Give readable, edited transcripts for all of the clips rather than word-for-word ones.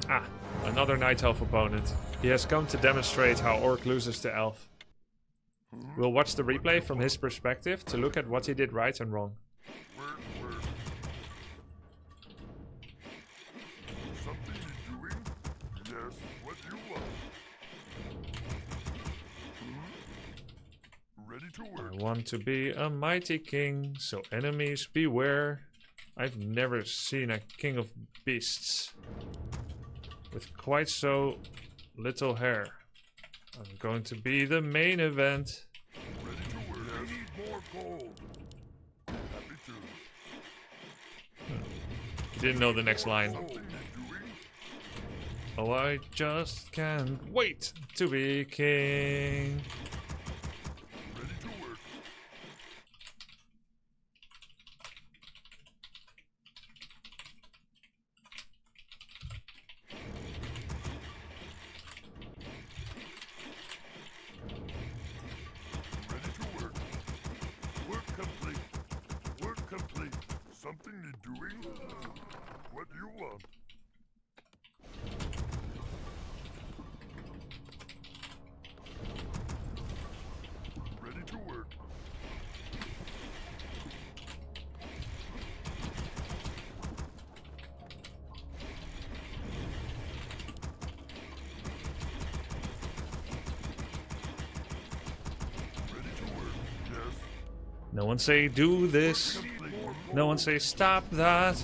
Ah, another Night Elf opponent. He has come to demonstrate how Orc loses to Elf. We'll watch the replay from his perspective to look at what he did right and wrong. I want to be a mighty king, so enemies beware. I've never seen a king of beasts with quite so little hair. I'm going to be the main event. You didn't know the next line. Oh, I just can't wait to be king. No one say do this. No one say stop that.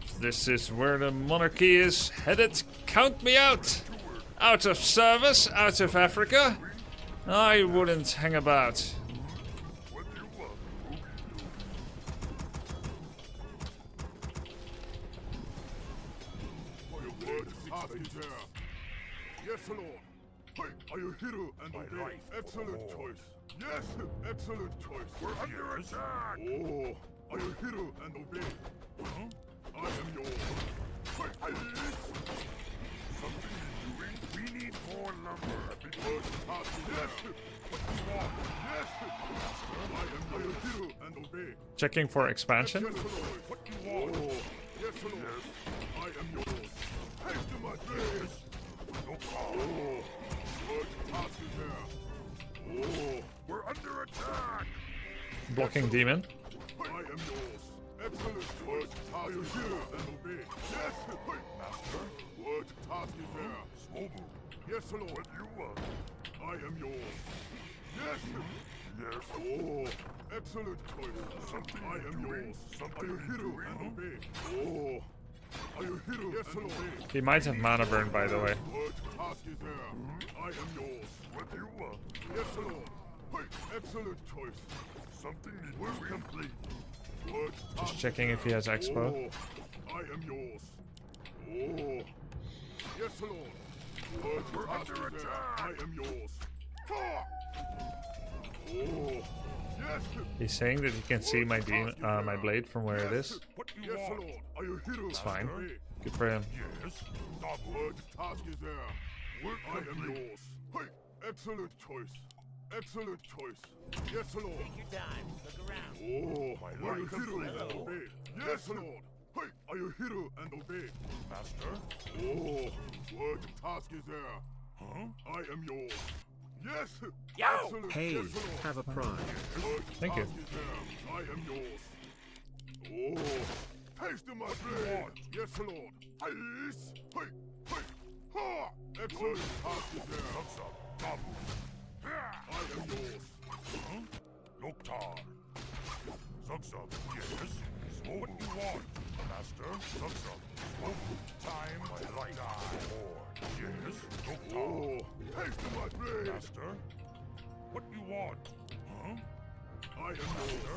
If this is where the monarchy is headed, count me out. Out of service, out of Africa. I wouldn't hang about. Yes, Lord. Are you hero and obey? Excellent choice. Yes, excellent choice. We're under attack. Oh, are you hero and obey? I am yours. Something is doing. We need more lumber. Because yes. What you want? Yes. Are you hero and obey? Checking for expansion. Yes, Lord. What you want? Oh, yes, Lord. Yes. I am yours. Haste to my place. No problem. Oh. Oh, we're under attack. Blocking demon. I am yours. Excellent choice. Are you here and obey? Yes, master. What task is there? Smobel. Yes, Lord. What you want? I am yours. Yes. Yes. Oh, excellent choice. Something I am yours. Something are you hero and obey? Oh. Are you hero? Yes, Lord. He might have mana burn, by the way. What task is there? I am yours. What do you want? Yes, Lord. Excellent choice. Something needs to be complete. What Just checking if he has expo. Oh, I am yours. Oh. Yes, Lord. What we're under attack. I am yours. Oh. Yes. He's saying that he can see my demon, my blade from where it is. What you yes, want? Lord. Are you hero? It's fine. Good for him. Yes. What task is there? What I am yours. Excellent choice. Excellent choice. Yes, Lord. Take your time. Look around. Oh, my are you hero and obey? Yes, Lord. Are you hero and obey? Master? Oh, what task is there? Huh? I am yours. Yes! Yo! Excellent. Hey, yes, Lord. have a prize. What Thank you. task is there? I am yours. Oh, taste of my blade. Yes, Lord. Ice. Ha! Excellent task is there. I am yours. Loktar. Zug-zug. Yes. Smoke. What you want, Master? Zug-zug. Smoke. Time to die. Yes. Loktar. Oh, taste of my blade. Master. What you want? Huh? I am Master.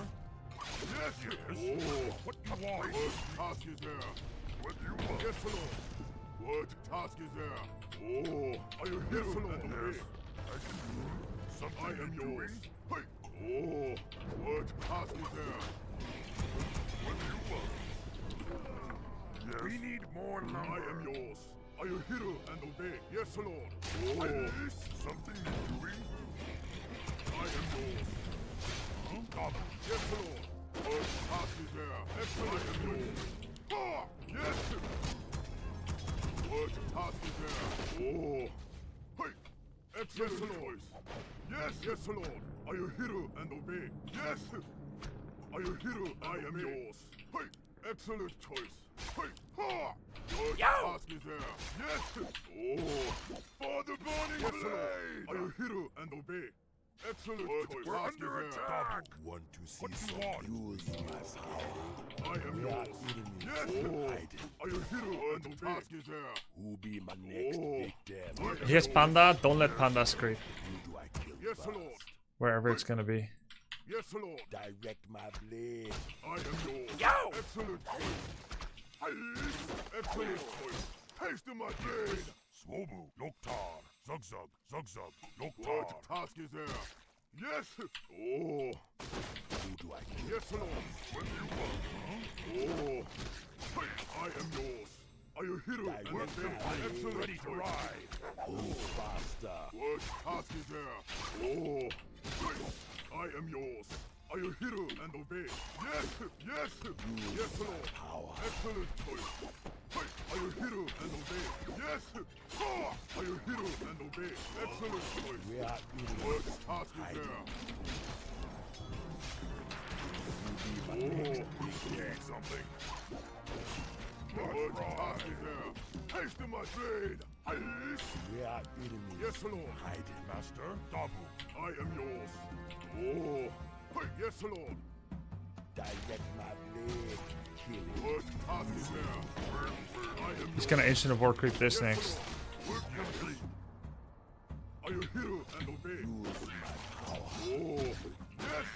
Yes. Yes. Oh, what you want? What task is there? What you want? Yes, Lord. What task is there? Oh, are you here, Lord? Yes. I am yours. Oh, what task is there? What do you want? Yes. We need more lumber. I am yours. Are you hero and obey? Yes, Lord. Oh, something is doing? I am yours. Huh? Yes, Lord. What task is is there. Excellent. I am yours. Ah, yes. What task is there? Oh. Hey. Excellent choice. Yes, yes, Lord. Are you hero and obey? Yes. Are you hero? I am yours. Hey. Excellent choice. Hey. Ha. What task is there? Yes. Oh. For the burning blade. Are you hero and obey? Excellent choice. We're under attack. Want to see What do you some want? use my power? I am yours. Yes. Are you hero and obey? Task is there. Who be my next victim? Here's Panda. Don't let Panda scream. Who do I kill Yes, first? Lord. Wherever it's gonna be. Yes, Lord. Direct my blade. I am yours. Yo! Excellent choice. Excellent choice. Haste to my blade. Swobu, Loktar, Zugzug, Zugzug, What Loktar. task is there? Yes. Oh. Who do I kill? Yes, Lord. What do you want? Oh. Hey, I am yours. Are you hero and Direct obey? my blade. Excellent Ready to choice. ride. Who faster? What task is there? Oh. Hey, I am yours. Are you hero and obey? Yes. Yes. Yes, Lord. Power. Excellent choice. Hey, are you hero and obey? Yes. Ah, are you hero and obey? Excellent choice. We are eating. What task is there? Who be my next Need something. What task is there? Haste to my blade. Haste. We are enemies. Yes, Lord. Hiding. Master, Dabu. I am yours. Oh. Hey, yes, Lord. Direct my blade. Kill it. What task is there? I am He's gonna Ancient of War creep this Yes, next. Lord. Work complete. Are you hero and obey? Use my power. Oh. Yes.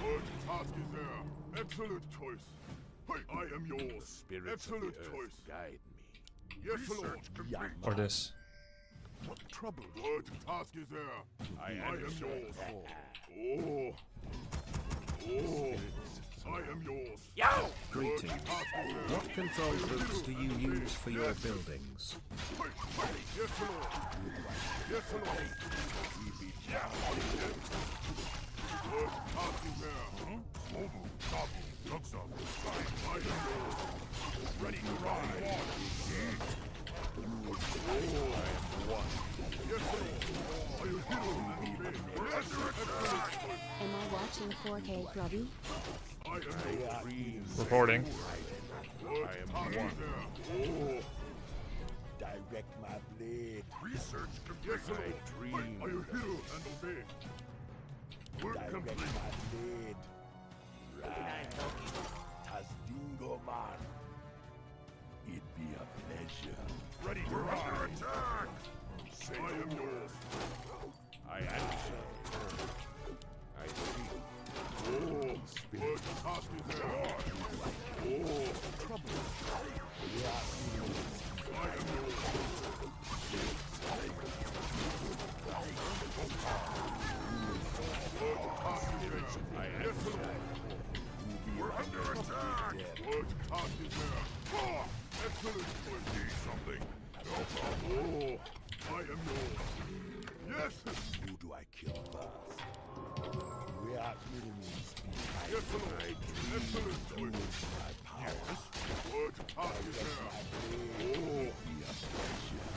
What task is there? Excellent choice. Hey, I am yours. Spirits Excellent of the earth choice. guide me. Yes, Lord. Research complete. Yama. Or this. What trouble? What task is there? I am yours. yours. Oh. Oh. I am yours. Yo! Greetings. What task is there? What control groups do you use for your buildings? Hey, hey. Yes, Lord. Yes, Lord. What task is there? Swobu, Dabu, Zugzug. I am yours. Ready to ride. Yes, Lord. Are you hero and obey? Yes, excellent choice. Am I watching 4K Grubby? I am yours. Reporting. What task is there? Oh. Direct my blade. Research Yes, complete. Lord. Hey, are you hero and obey? Work Direct complete. my blade. Right. Tazdingo man. It be a pleasure. Ready to ride. Attack! I am yours. I answer. I speak. Oh. What task is there? Oh. Trouble. I am yours. What task is there? Yes, Lord. We're under attack! What task is there? Ah, excellent choice. Need something? No problem. Oh, I am yours. Yes. Who do I kill first? We are enemies. Yes, Lord. Excellent choice. My power. What task is there? Oh, Be a pleasure.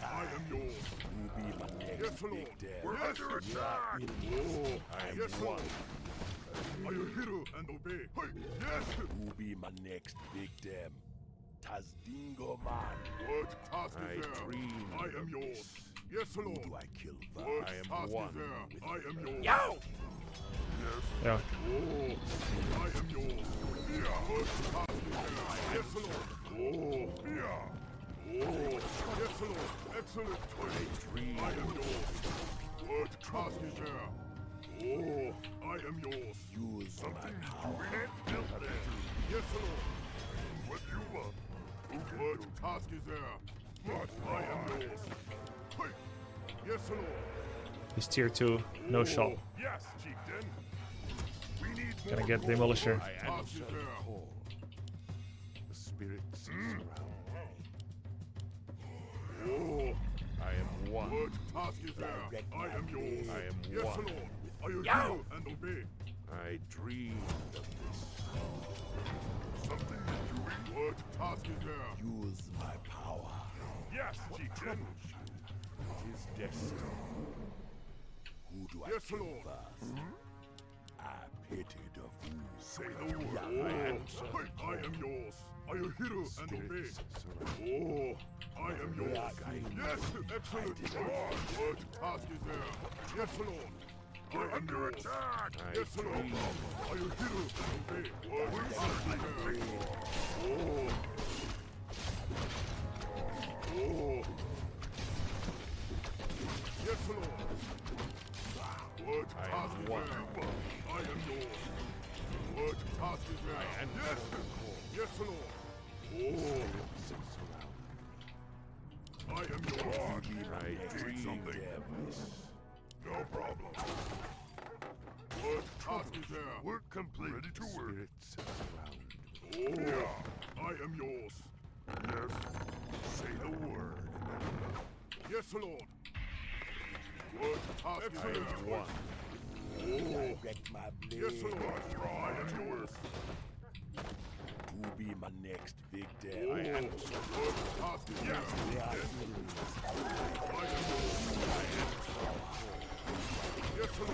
I am yours. Who be my next Yes, Lord. victim? We're Yes. under attack! Oh, I am yes, one. Lord. Are you hero and obey? Hey, yes. Who be my next victim? Tazdingo man. What task I is there? dream I am yours. Yes, Who Lord. do I kill What first? task is there? I am yours. Yo! Yeah. Oh, I am yours. What task is there? Yes, Lord. Oh, Yeah! oh, yes, Lord. Excellent choice. I am yours. What task is there? Oh, I am yours. Use my power. Can't build it! Yes, Lord. What you want? What task is there? What? I am yours. Hey. Yes, Lord. He's tier 2. No shot. Yes, chieftain! We need more Gonna get gold. Demolisher. What task is there? The spirits surround Oh, I am one. what task is there? Direct I my am yours. blade. I am Yes, one. Lord. Are you Yo! hero and obey? I dreamed of this. Something is doing. What task is there? Use my power. Yes, chieftain. It is destiny. Who do I Yes, kill Lord. first? I pity the fool. Say the word. Yeah, I Oh, answer. I am yours. I will hear and obey. Spirits surround. Oh, I am yours. Yes, excellent. What task is there? Yes, Lord. I am yours. Attack! Yes, Lord. I will hear and obey. What task is there? Oh. Oh. Yes, Lord. What task is there? I am yours. What task is there? Yes, yes, Lord. Oh. I am yours. I dreamed something. No problem. What task is there? Work complete. Ready to work. Oh, Yeah. I am yours. Yes. Say the word. Yes, Lord. What task is there? One. Oh, Direct my blade. yes, Lord. I am yours. Who be my next Oh, victim? what task is there? They are enemies. I am yours. Yes, Lord.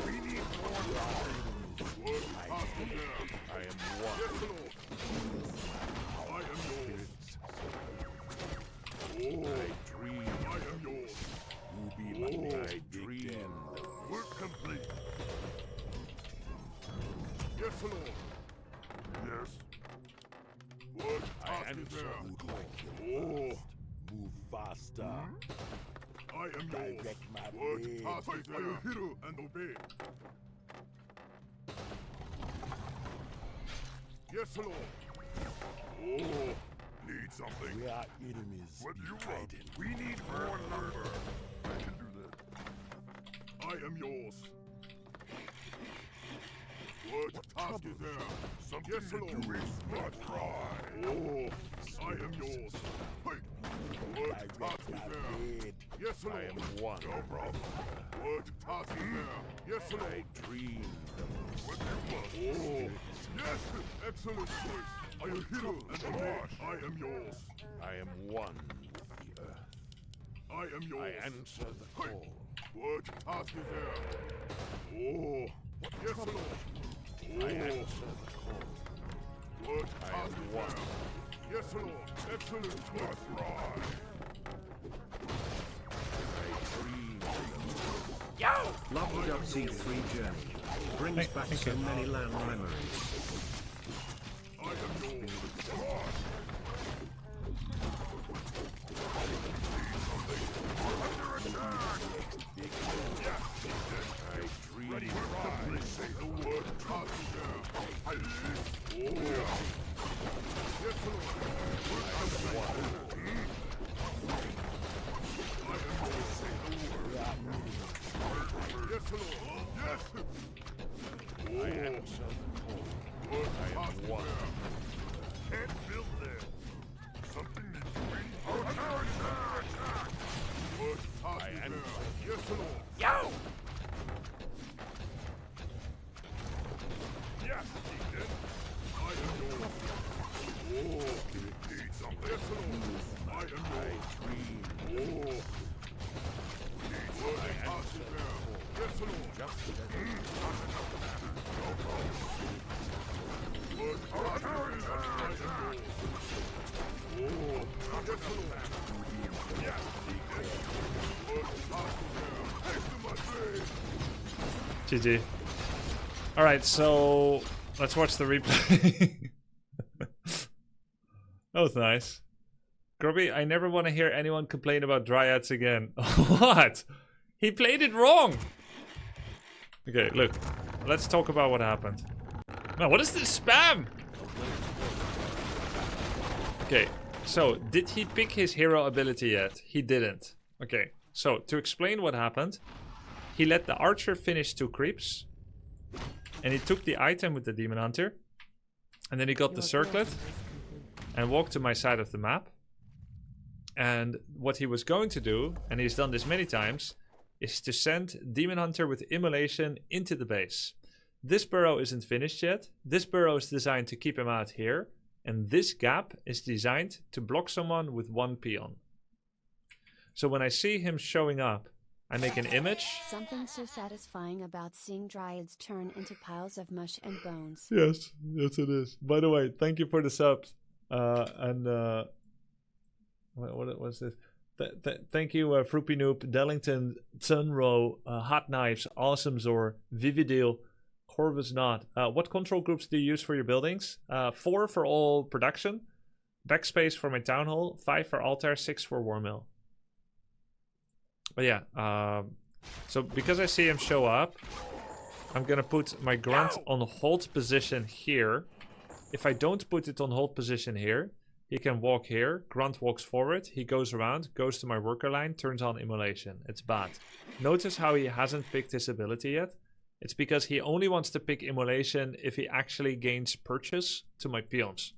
We need more. What task is there? I am one. Yes, Lord. I am yours. Oh, I dream. I am yours. Who be my next I dream. victim? Work complete. Yes, Lord. Yes. What I task is answer there? Who do I kill Oh, first? Move faster. I am yours. Direct my What blade. task is there? I will hear and obey. Yes, Lord. Oh, Need something. We are enemies. What do you want? fighting. We need more lumber. I can do that. I am yours. What task is there? Something Yes, to Lord. do is not cry. Oh, I am yours. Hey, what Direct task my is there? blade. Yes, Lord. I am one. No problem. What task is there? Yes, I Lord. dream. What do you want? Oh, yes, excellent choice. I will hear and obey. I am yours. I am one with the earth. I am yours. I answer the call. What task is there? Oh, yes, Lord. I Oh, answer the call. what I task am is one. there? Yes, Lord. Excellent choice. I dream. Love the WC3 journey. Brings back so many land memories. I am yours. I dream. Ready to ride. Say the word. What task is there? Oh, yes, Lord. I am yours. Yes, Lord. Yes. I answer the call. What I task am is one. there? Can't build there. Something is doing. Oh, attack! What task I is answer. there? Yes, Lord. Yo! Yes, Deacon. I am yours. Oh, Need something. yes, Lord. I am I yours. dream. Oh, what task is there? Yes, Lord. Just as What task is there? I am yours. Oh, yes, Lord. yes, Deacon. What task is there? Haste to my blade. GG. Alright, so let's watch the replay. That was nice. Grubby, I never want to hear anyone complain about dryads again. What? He played it wrong! Okay, look. Let's talk about what happened. No, what is this spam? Okay, so did he pick his hero ability yet? He didn't. Okay, so to explain what happened, he let the archer finish 2 creeps. And he took the item with the demon hunter. And then he got the circlet and walked to my side of the map. And what he was going to do, and he's done this many times, is to send Demon Hunter with Immolation into the base. This burrow isn't finished yet. This burrow is designed to keep him out here. And this gap is designed to block someone with 1 peon. So when I see him showing up, I make an image. Something so satisfying about seeing dryads turn into piles of mush and bones. Yes, yes it is. By the way, thank you for the subs. What was this? Thank you, Froopy Noob, Dellington, Sunro, Hot Knives, Awesome Zor, Vividil, Corvus Not. What control groups do you use for your buildings? 4 for all production, backspace for my town hall, 5 for altar, 6 for war mill. But yeah, so because I see him show up, I'm gonna put my grunt on hold position here. If I don't put it on hold position here, he can walk here, grunt walks forward, he goes around, goes to my worker line, turns on immolation. It's bad. Notice how he hasn't picked his ability yet. It's because he only wants to pick immolation if he actually gains purchase to my peons.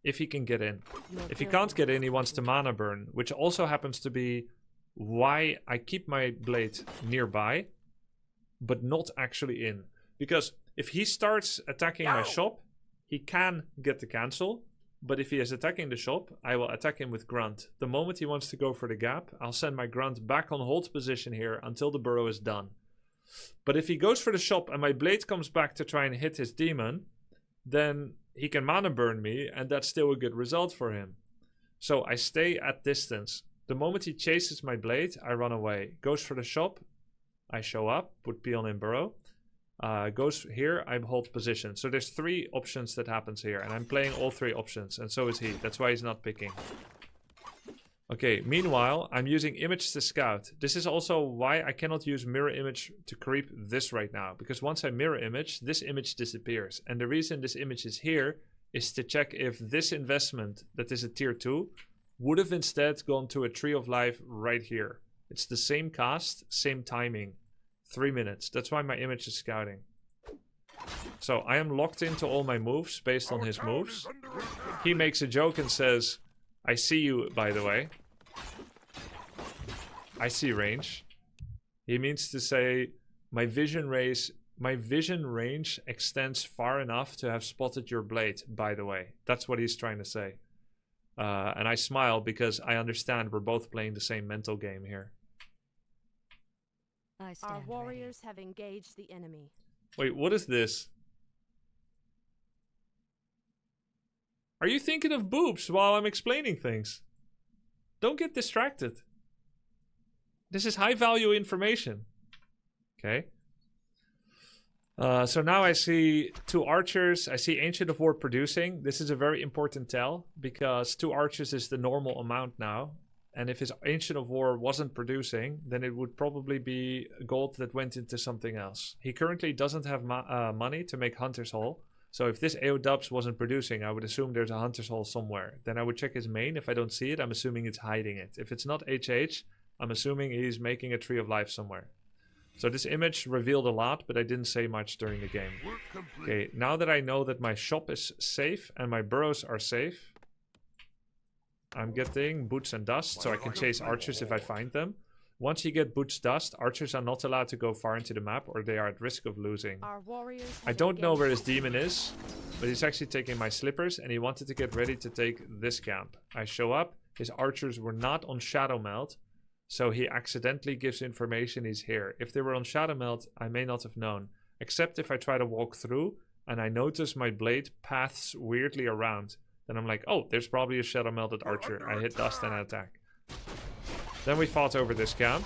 If he can get in. If he can't get in, he wants to mana burn, which also happens to be why I keep my blade nearby, but not actually in. Because if he starts attacking my shop, he can get the cancel. But if he is attacking the shop, I will attack him with grunt. The moment he wants to go for the gap, I'll send my grunt back on hold position here until the burrow is done. But if he goes for the shop and my blade comes back to try and hit his demon, then he can mana burn me, and that's still a good result for him. So I stay at distance. The moment he chases my blade, I run away. Goes for the shop, I show up, put peon in burrow. Goes here, I hold position. So there's 3 options that happens here, and I'm playing all 3 options, and so is he. That's why he's not picking. Okay, meanwhile, I'm using image to scout. This is also why I cannot use mirror image to creep this right now, because once I mirror image, this image disappears. And the reason this image is here is to check if this investment that is a tier 2 would have instead gone to a Tree of Life right here. It's the same cast, same timing. 3 minutes. That's why my image is scouting. So I am locked into all my moves based on his moves. He makes a joke and says, I see you, by the way. I see range. He means to say, my vision range extends far enough to have spotted your blade, by the way. That's what he's trying to say. And I smile because I understand we're both playing the same mental game here. Our warriors have engaged the enemy. Wait, what is this? Are you thinking of boobs while I'm explaining things? Don't get distracted. This is high value information. Okay. So now I see 2 archers. I see Ancient of War producing. This is a very important tell because 2 archers is the normal amount now. And if his Ancient of War wasn't producing, then it would probably be gold that went into something else. He currently doesn't have money to make Hunter's Hall. So if this AO Dubs wasn't producing, I would assume there's a Hunter's Hall somewhere. Then I would check his main. If I don't see it, I'm assuming it's hiding it. If it's not HH, I'm assuming he's making a Tree of Life somewhere. So this image revealed a lot, but I didn't say much during the game. Okay, now that I know that my shop is safe and my burrows are safe, I'm getting boots and dust, so I can chase archers if I find them. Once you get boots dust, archers are not allowed to go far into the map or they are at risk of losing. I don't know where his demon is, but he's actually taking my slippers and he wanted to get ready to take this camp. I show up, his archers were not on Shadow Melt, so he accidentally gives information he's here. If they were on Shadow Melt, I may not have known, except if I try to walk through and I notice my blade paths weirdly around. Then I'm like, oh, there's probably a Shadow Melted archer. I hit dust and I attack. Then we fought over this camp.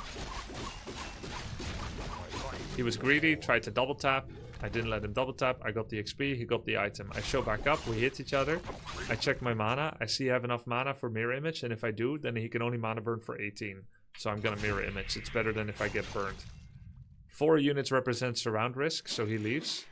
He was greedy, tried to double tap. I didn't let him double tap. I got the XP, he got the item. I show back up, we hit each other. I check my mana. I see I have enough mana for mirror image. And if I do, then he can only mana burn for 18. So I'm gonna mirror image. It's better than if I get burned. 4 units represent surround risk, so he leaves.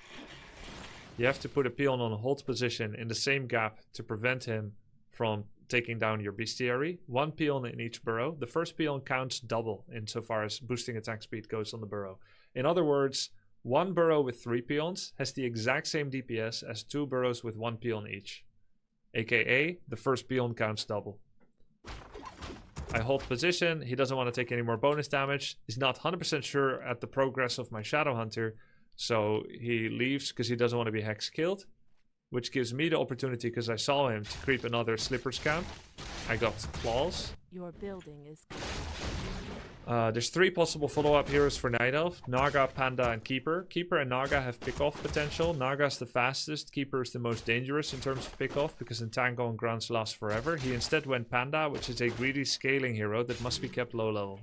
You have to put a peon on a hold position in the same gap to prevent him from taking down your bestiary. 1 peon in each burrow. The first peon counts double insofar as boosting attack speed goes on the burrow. In other words, 1 burrow with 3 peons has the exact same DPS as 2 burrows with 1 peon each. AKA, the first peon counts double. I hold position. He doesn't want to take any more bonus damage. He's not 100% sure at the progress of my Shadow Hunter. So he leaves because he doesn't want to be hex killed. Which gives me the opportunity, because I saw him, to creep another Slippers camp. I got claws. Your building is There's 3 possible follow-up heroes for Night Elf. Naga, Panda, and Keeper. Keeper and Naga have pick-off potential. Naga's the fastest. Keeper is the most dangerous in terms of pick-off, because Entangle and Grunts last forever. He instead went Panda, which is a greedy scaling hero that must be kept low level.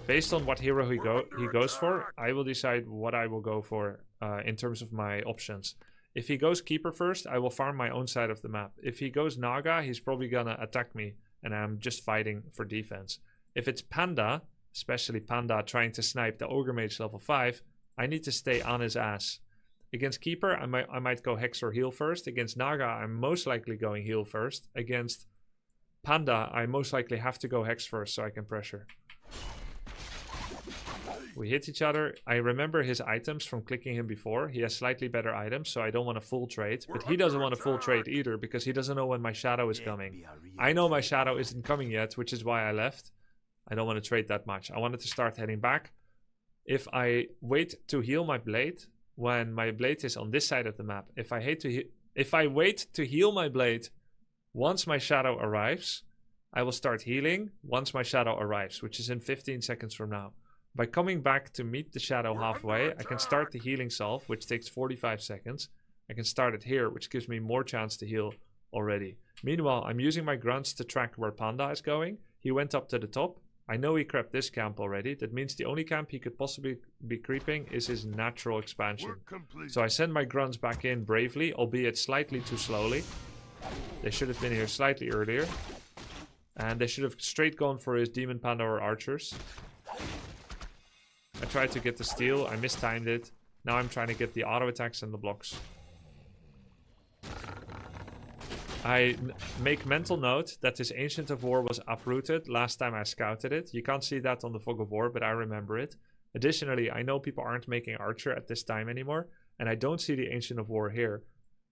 Based on what hero he goes for, I will decide what I will go for in terms of my options. If he goes Keeper first, I will farm my own side of the map. If he goes Naga, he's probably gonna attack me, and I'm just fighting for defense. If it's Panda, especially Panda trying to snipe the Ogre Mage level 5, I need to stay on his ass. Against Keeper, I might go Hex or Heal first. Against Naga, I'm most likely going Heal first. Against Panda, I most likely have to go Hex first so I can pressure. We hit each other. I remember his items from clicking him before. He has slightly better items, so I don't want a full trade. But he doesn't want a full trade either, because he doesn't know when my shadow is coming. I know my shadow isn't coming yet, which is why I left. I don't want to trade that much. I wanted to start heading back. If I wait to heal my blade, when my blade is on this side of the map, if I wait to heal my blade once my shadow arrives, I will start healing once my shadow arrives, which is in 15 seconds from now. By coming back to meet the shadow halfway, I can start the healing salve, which takes 45 seconds. I can start it here, which gives me more chance to heal already. Meanwhile, I'm using my grunts to track where Panda is going. He went up to the top. I know he crept this camp already. That means the only camp he could possibly be creeping is his natural expansion. So I send my grunts back in bravely, albeit slightly too slowly. They should have been here slightly earlier. And they should have straight gone for his Demon Panda or Archers. I tried to get the steal, I mistimed it. Now I'm trying to get the auto attacks and the blocks. I make mental note that this Ancient of War was uprooted last time I scouted it. You can't see that on the Fog of War, but I remember it. Additionally, I know people aren't making Archer at this time anymore, and I don't see the Ancient of War here.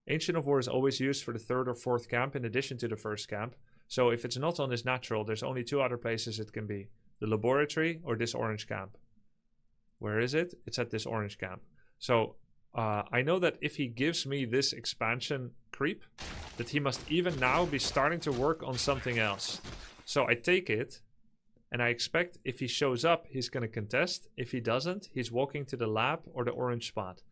Ancient of War is always used for the 3rd or 4th camp in addition to the 1st camp. So if it's not on his natural, there's only 2 other places it can be. The laboratory or this orange camp. Where is it? It's at this orange camp. So I know that if he gives me this expansion creep, that he must even now be starting to work on something else. So I take it, and I expect if he shows up, he's going to contest. If he doesn't, he's walking to the lab or the orange spot.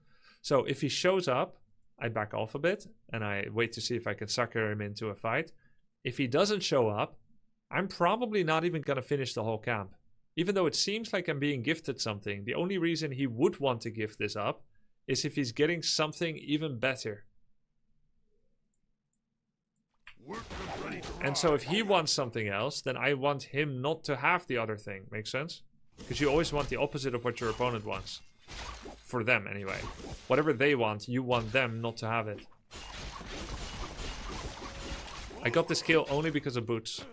So if he shows up, I back off a bit, and I wait to see if I can sucker him into a fight. If he doesn't show up, I'm probably not even going to finish the whole camp. Even though it seems like I'm being gifted something, the only reason he would want to gift this up is if he's getting something even better. And so if he wants something else, then I want him not to have the other thing. Make sense? Because you always want the opposite of what your opponent wants. For them, anyway. Whatever they want, you want them not to have it. I got this kill only because of boots.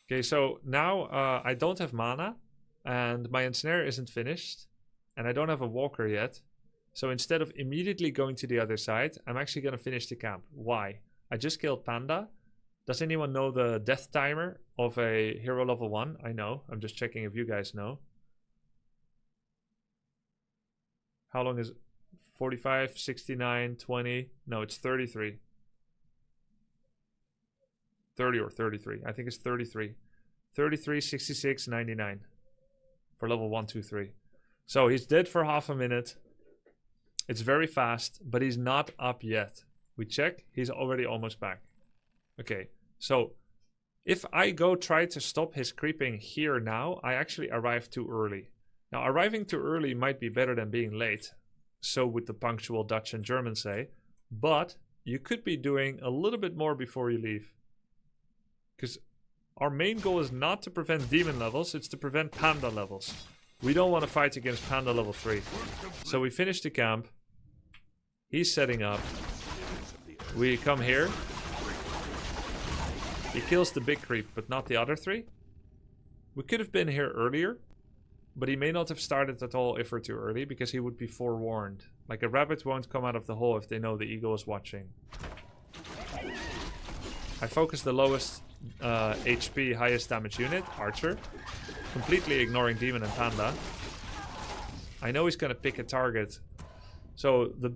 Okay, so now I don't have mana, and my ensnare isn't finished, and I don't have a walker yet. So instead of immediately going to the other side, I'm actually going to finish the camp. Why? I just killed Panda. Does anyone know the death timer of a hero level 1? I know. I'm just checking if you guys know. How long is it? 45, 69, 20? No, it's 33. 30 or 33. I think it's 33. 33, 66, 99. For level 1, 2, 3. So he's dead for half a minute. It's very fast, but he's not up yet. We check. He's already almost back. Okay, so if I go try to stop his creeping here now, I actually arrive too early. Now, arriving too early might be better than being late. So would the punctual Dutch and Germans say. But you could be doing a little bit more before you leave. Because our main goal is not to prevent demon levels, it's to prevent panda levels. We don't want to fight against panda level 3. So we finish the camp. He's setting up. We come here. He kills the big creep, but not the other 3. We could have been here earlier. but he may not have started at all if we're too early, because he would be forewarned. Like a rabbit won't come out of the hole if they know the eagle is watching. I focus the lowest HP, highest damage unit, Archer, completely ignoring Demon and Panda. I know he's going to pick a target. So the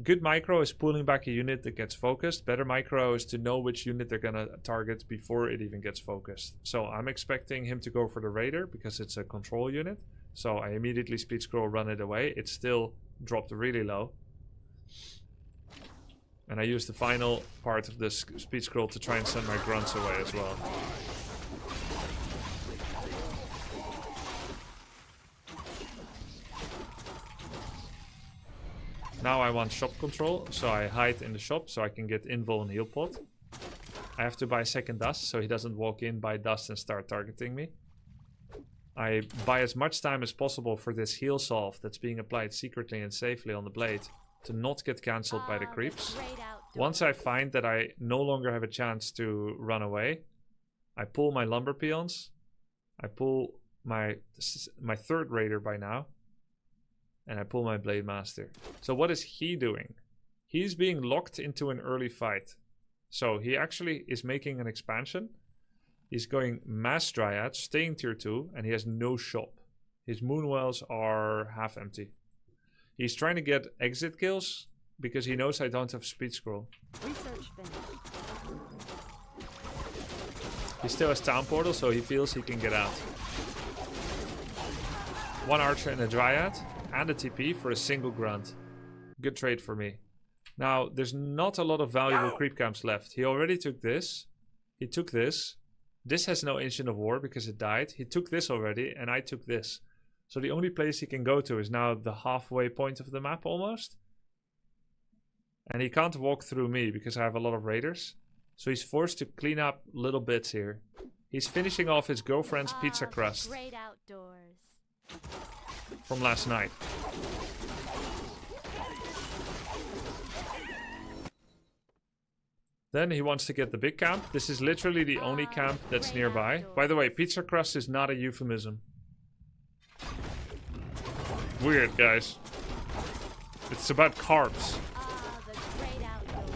good micro is pulling back a unit that gets focused. Better micro is to know which unit they're going to target before it even gets focused. So I'm expecting him to go for the Raider because it's a control unit. So I immediately speed scroll, run it away. It still dropped really low. And I use the final part of this speed scroll to try and send my grunts away as well. Now I want shop control, so I hide in the shop so I can get invul and heal pot. I have to buy second dust so he doesn't walk in, buy dust and start targeting me. I buy as much time as possible for this heal salve that's being applied secretly and safely on the blade to not get cancelled by the creeps. Once I find that I no longer have a chance to run away, I pull my lumber peons. I pull my third raider by now. And I pull my Blade Master. So what is he doing? He's being locked into an early fight. So he actually is making an expansion. He's going Mass Dryad, staying tier 2, and he has no shop. His Moonwells are half empty. He's trying to get exit kills because he knows I don't have speed scroll. Research finished. He still has Town Portal, so he feels he can get out. One Archer and a Dryad. And a TP for a single grunt. Good trade for me. Now, there's not a lot of valuable creep camps left. He already took this. He took this. This has no Ancient of War because it died. He took this already, and I took this. So the only place he can go to is now the halfway point of the map almost. And he can't walk through me because I have a lot of raiders. So he's forced to clean up little bits here. He's finishing off his girlfriend's pizza crust. Great outdoors. From last night. Then he wants to get the big camp. This is literally the only camp that's nearby. By the way, pizza crust is not a euphemism. Weird, guys. It's about carbs. The great outdoors.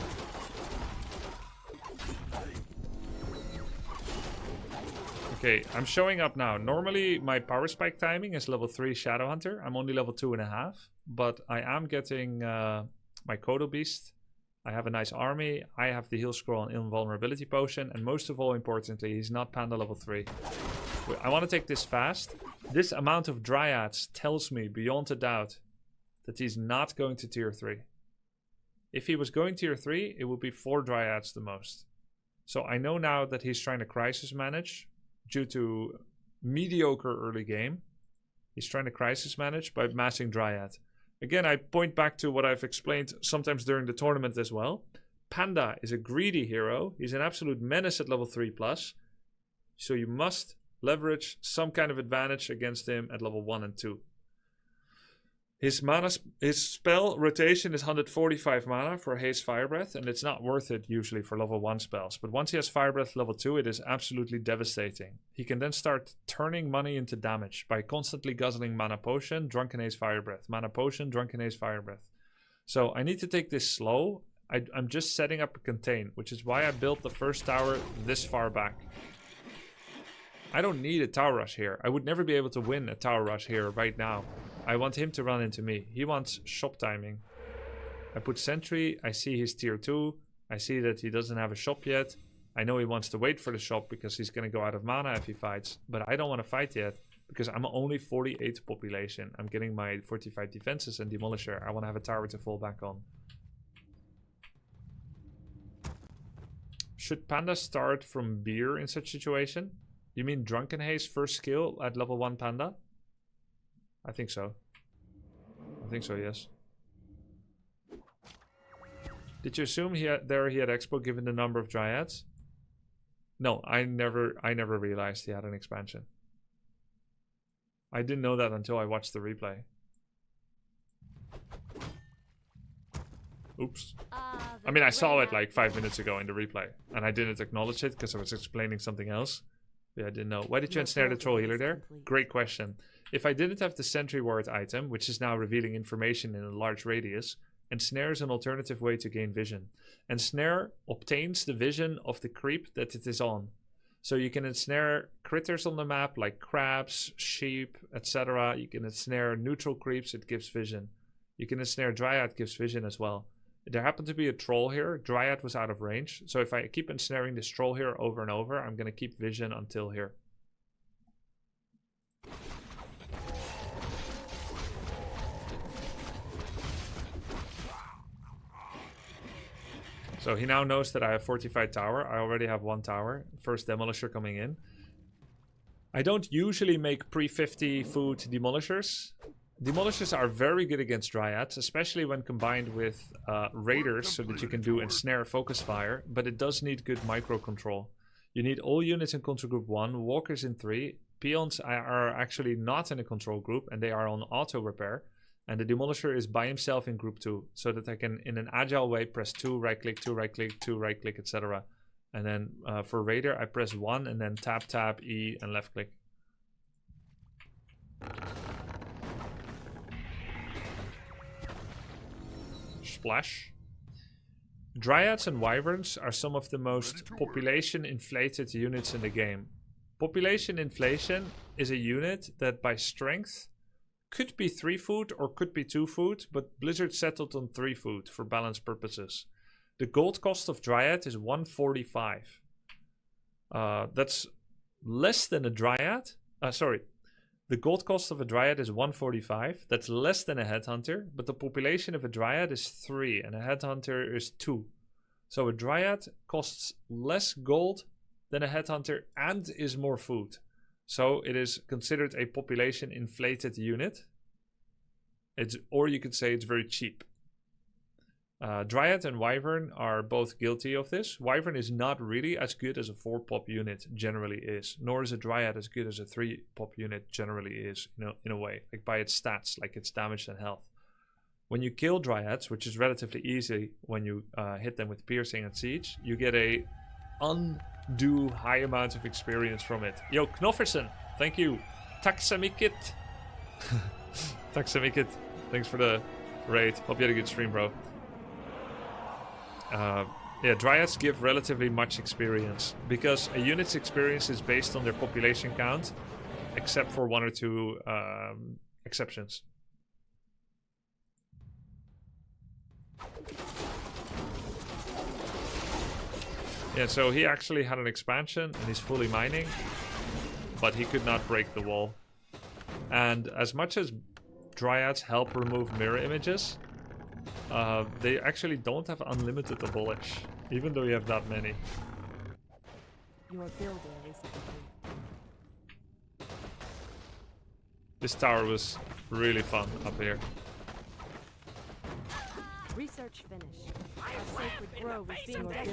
Okay, I'm showing up now. Normally, my power spike timing is level 3 Shadow Hunter. I'm only level 2.5, but I am getting my Kodo Beast. I have a nice army. I have the heal scroll and invulnerability potion, and most of all, importantly, he's not Panda level 3. I want to take this fast. This amount of Dryads tells me beyond a doubt that he's not going to tier 3. If he was going tier 3, it would be 4 Dryads the most. So I know now that he's trying to crisis manage. Due to mediocre early game, he's trying to crisis manage by massing Dryad. Again, I point back to what I've explained sometimes during the tournament as well. Panda is a greedy hero. He's an absolute menace at level 3+. So you must leverage some kind of advantage against him at level 1 and 2. His spell rotation is 145 mana for Haze Fire Breath, and it's not worth it usually for level 1 spells. But once he has Fire Breath level 2, it is absolutely devastating. He can then start turning money into damage by constantly guzzling Mana Potion, Drunken Haze Fire Breath, Mana Potion, Drunken Haze Fire Breath. So I need to take this slow. I'm just setting up a contain, which is why I built the first tower this far back. I don't need a tower rush here. I would never be able to win a tower rush here right now. I want him to run into me. He wants shop timing. I put sentry. I see he's tier 2. I see that he doesn't have a shop yet. I know he wants to wait for the shop because he's going to go out of mana if he fights. But I don't want to fight yet because I'm only 48 population. I'm getting my 45 defenses and Demolisher. I want to have a tower to fall back on. Should Panda start from beer in such situation? You mean Drunken Haze first skill at level 1 Panda? I think so. I think so, yes. Did you assume he had expo given the number of Dryads? No, I never realized he had an expansion. I didn't know that until I watched the replay. Oops. I mean, I saw it like 5 minutes ago in the replay, and I didn't acknowledge it because I was explaining something else. Yeah, I didn't know. Why did you ensnare the troll healer there? Great question. If I didn't have the sentry ward item, which is now revealing information in a large radius, ensnare is an alternative way to gain vision. Ensnare obtains the vision of the creep that it is on. So you can ensnare critters on the map like crabs, sheep, etc. You can ensnare neutral creeps, it gives vision. You can ensnare Dryad, gives vision as well. There happened to be a troll here. Dryad was out of range. So if I keep ensnaring this troll here over and over, I'm going to keep vision until here. So he now knows that I have fortified tower. I already have 1 tower. First demolisher coming in. I don't usually make pre-50 food demolishers. Demolishers are very good against dryads, especially when combined with raiders, so that you can do ensnare focus fire, but it does need good micro control. You need all units in control group 1, walkers in 3, peons are actually not in a control group and they are on auto repair, and the demolisher is by himself in group 2, so that I can in an agile way press 2 right click, 2 right click, 2 right click, etc. And then for raider I press 1 and then tap tap E and left click. Splash. Dryads and wyverns are some of the most population inflated units in the game. Population inflation is a unit that by strength could be 3 food or could be 2 food, but Blizzard settled on 3 food for balance purposes. The gold cost of Dryad is 145. That's less than a Dryad. The gold cost of a Dryad is 145. That's less than a Headhunter, but the population of a Dryad is 3 and a Headhunter is 2. So a Dryad costs less gold than a Headhunter and is more food. So it is considered a population inflated unit. Or you could say it's very cheap. Dryad and Wyvern are both guilty of this. Wyvern is not really as good as a 4-pop unit generally is, nor is a Dryad as good as a 3-pop unit generally is, in a way, like by its stats, like its damage and health. When you kill Dryads, which is relatively easy when you hit them with piercing and siege, you get a undue high amount of experience from it. Yo, Knofferson, thank you. Taksamikit. Taksamikit, thanks for the raid. Hope you had a good stream, bro. Yeah, Dryads give relatively much experience because a unit's experience is based on their population count, except for 1 or 2 exceptions. Yeah, so he actually had an expansion and he's fully mining, but he could not break the wall. And as much as Dryads help remove mirror images, they actually don't have unlimited abolish, even though you have that many. Your builder is complete. This tower was really fun up here. Research finished. Our sacred grove is being built.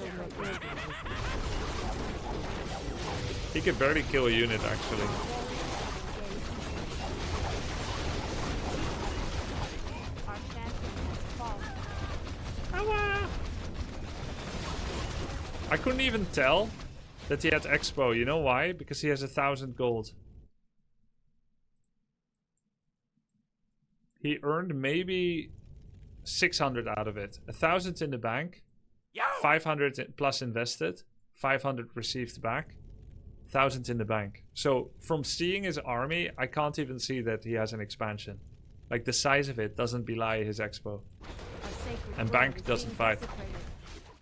He could barely kill a unit, actually. Our champion has fallen. I couldn't even tell that he had Expo. You know why? Because he has 1,000 gold. He earned maybe 600 out of it. 1,000 in the bank, 500 plus invested, 500 received back, 1,000 in the bank. So from seeing his army, I can't even see that he has an expansion. Like the size of it doesn't belie his Expo. And bank doesn't fight.